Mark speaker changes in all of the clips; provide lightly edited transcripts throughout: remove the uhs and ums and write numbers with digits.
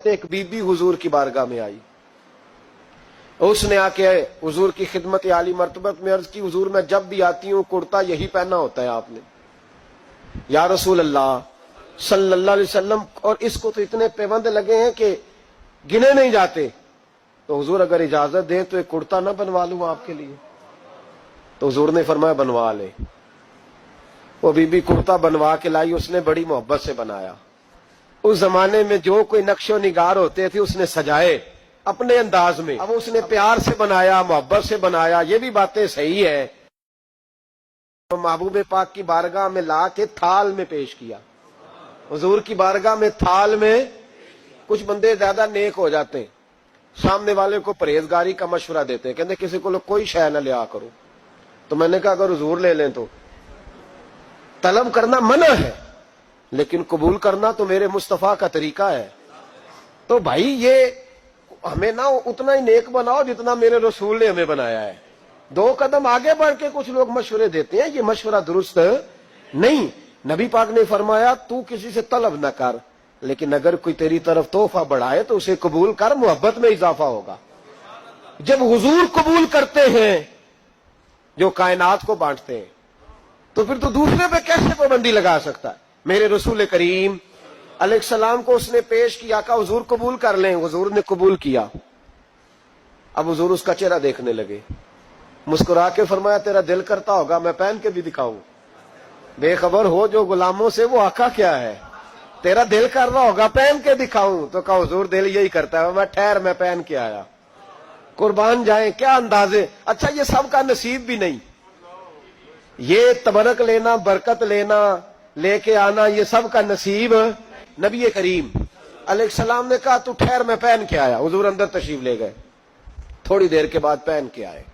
Speaker 1: ایک बीबी हुजूर की बारगाह में आई, उसने आके हुजूर की खिदमत आली मर्तबत में अर्ज की, हुजूर मैं जब भी आती हूँ कुर्ता यही पहना होता है आपने, या रसूल अल्लाह सल्लल्लाहु अलैहि वसल्लम, और इसको तो इतने पैबंद लगे हैं कि गिने नहीं जाते, तो हुजूर अगर इजाजत दे तो एक कुर्ता ना बनवा लूं आपके लिए। तो हुजूर ने फरमाया बनवा ले। वो बीबी कुर्ता बनवा के लाई, उसने बड़ी मोहब्बत से बनाया। उस जमाने में जो कोई नक्शो निगार होते थे उसने सजाए अपने अंदाज में, अब उसने प्यार से बनाया, मोहब्बत से बनाया, ये भी बातें सही है। तो महबूब पाक की बारगाह में ला के थाल में पेश किया। हुजूर की बारगाह में थाल में, कुछ बंदे ज्यादा नेक हो जाते हैं, सामने वाले को परहेजगारी का मशवरा देते हैं, कहते किसी को कोई शय न लिया करो। तो मैंने कहा अगर हुजूर ले लें तो तलब करना मना है, लेकिन कबूल करना तो मेरे मुस्तफा का तरीका है। तो भाई ये हमें ना उतना ही नेक बनाओ जितना मेरे रसूल ने हमें बनाया है। दो कदम आगे बढ़ के कुछ लोग मशवरे देते हैं, ये मशवरा दुरुस्त नहीं। नबी पाक ने फरमाया तू किसी से तलब न कर, लेकिन अगर कोई तेरी तरफ तोहफा बढ़ाए तो उसे कबूल कर, मोहब्बत में इजाफा होगा। जब हुजूर कबूल करते हैं जो कायनात को बांटते हैं, तो फिर तो दूसरे पे कैसे पाबंदी लगा सकता है। मेरे रसूल करीम अलैहिस्सलाम को उसने पेश किया, का हुजूर कबूल कर लें। हुजूर ने कबूल किया। अब हुजूर उसका चेहरा देखने लगे, मुस्कुरा के फरमाया तेरा दिल करता होगा मैं पहन के भी दिखाऊं। बेखबर हो जो गुलामों से वो आका क्या है, तेरा दिल कर रहा होगा पहन के दिखाऊं। तो कहा हुजूर दिल यही करता है, मैं ठहर मैं पहन के आया। कुर्बान जाए क्या अंदाजे। अच्छा ये सबका नसीब भी नहीं, ये तबरक लेना, बरकत लेना, लेके आना, ये सब का नसीब। नबी करीम अलैहिस्सलाम ने कहा तू ठहर मैं पहन के आया। हुजूर अंदर तशरीफ ले गए, थोड़ी देर के बाद पहन के आए।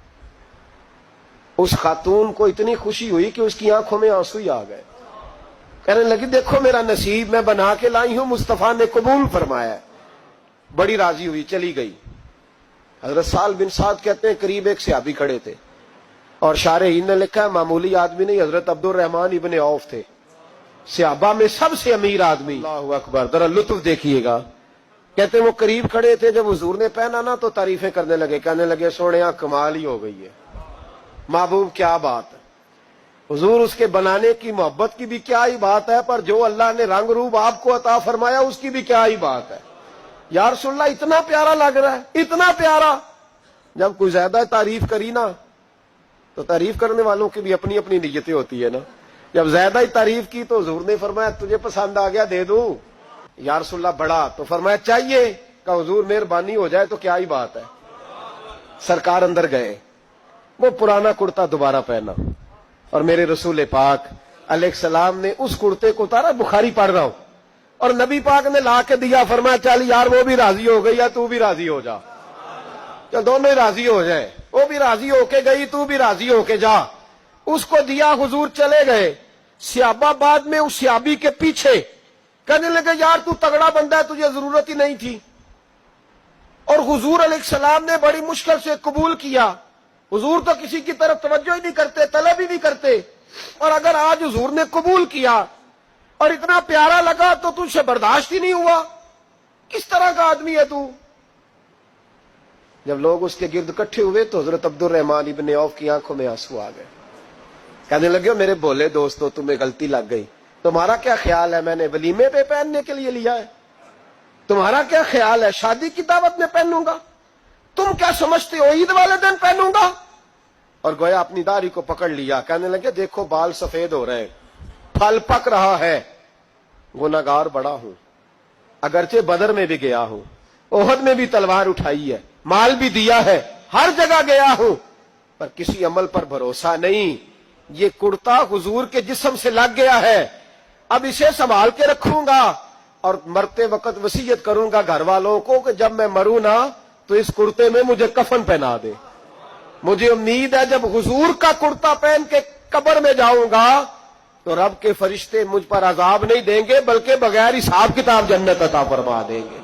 Speaker 1: उस खातून को इतनी खुशी हुई कि उसकी आंखों में आंसू ही आ गए। कहने लगी देखो मेरा नसीब मैं बना के लाई हूं, मुस्तफा ने कबूल फरमाया। बड़ी राजी हुई, चली गई। हजरत साल बिन साद कहते हैं करीब एक सहाबी खड़े थे, और शारहीन ने लिखा है मामूली आदमी नहीं, हजरत अब्दुल रहमान इब्ने औफ थे, सहाबा में सबसे अमीर आदमी। अल्लाहु अकबर, जरा लुत्फ देखिएगा। कहते वो करीब खड़े थे, जब हुजूर ने पहना ना तो तारीफें करने लगे, कहने लगे सोनिया कमाल ही हो गई है, महबूब क्या बात है। हुजूर उसके बनाने की मोहब्बत की भी क्या ही बात है, पर जो अल्लाह ने रंग रूप आपको अता फरमाया उसकी भी क्या ही बात है। या रसूलल्लाह इतना प्यारा लग रहा है, इतना प्यारा। जब कोई ज्यादा तारीफ करी ना तो तारीफ करने वालों की भी अपनी अपनी नीयतें होती है ना। जब ज्यादा ही तारीफ की तो हुजूर ने फरमाया तुझे पसंद आ गया दे दूं। या रसूलल्लाह बड़ा, तो फरमाया चाहिए, का हुजूर मेहरबानी हो जाए तो क्या ही बात है। सरकार अंदर गए, वो पुराना कुर्ता दोबारा पहना, और मेरे रसूल पाक अलैहिस्सलाम ने उस कुर्ते को उतारा। बुखारी पढ़ रहा हूं, और नबी पाक ने ला के दिया, फरमाया चल यार वो भी राजी हो गई या तू भी राजी हो जा, चल दोनों ही राजी हो जाए। वो भी राजी होके गई, तू भी राजी होके जा। उसको दिया, हुजूर चले गए। सहाबा बाद में उस सहाबी के पीछे कहने लगे यार तू तगड़ा बंदा है, तुझे जरूरत ही नहीं थी। और हुजूर अलैहिस्सलाम ने बड़ी मुश्किल से कबूल किया। हुजूर तो किसी की तरफ तवज्जो ही नहीं करते, तलब ही नहीं करते, और अगर आज हुजूर ने कबूल किया और इतना प्यारा लगा तो तुझसे बर्दाश्त ही नहीं हुआ। किस तरह का आदमी है तू। जब लोग उसके गिर्द इकट्ठे हुए तो हजरत अब्दुल रहमान इब्ने औफ की आंखों में आंसू आ गए। कहने लगे मेरे भोले दोस्तों तुम्हें गलती लग गई, तुम्हारा क्या ख्याल है मैंने वलीमे पे पहनने के लिए लिया है, तुम्हारा क्या ख्याल है शादी की दावत में पहनूंगा, तुम क्या समझते हो ईद वाले दिन पहनूंगा। और गोया अपनी दाढ़ी को पकड़ लिया, कहने लगे देखो बाल सफेद हो रहे हैं, फल पक रहा है, गुनाहगार बड़ा हूं, अगरचे बदर में भी गया हूं, ओहद में भी तलवार उठाई है, माल भी दिया है, हर जगह गया हूं, पर किसी अमल पर भरोसा नहीं। ये कुर्ता हुजूर के जिस्म से लग गया है, अब इसे संभाल के रखूंगा, और मरते वक्त वसीयत करूंगा घर वालों को कि जब मैं मरूं ना तो इस कुर्ते में मुझे कफन पहना दे। मुझे उम्मीद है जब हुजूर का कुर्ता पहन के कब्र में जाऊंगा तो रब के फरिश्ते मुझ पर अजाब नहीं देंगे, बल्कि बगैर हिसाब किताब जन्नत अता फरमा देंगे।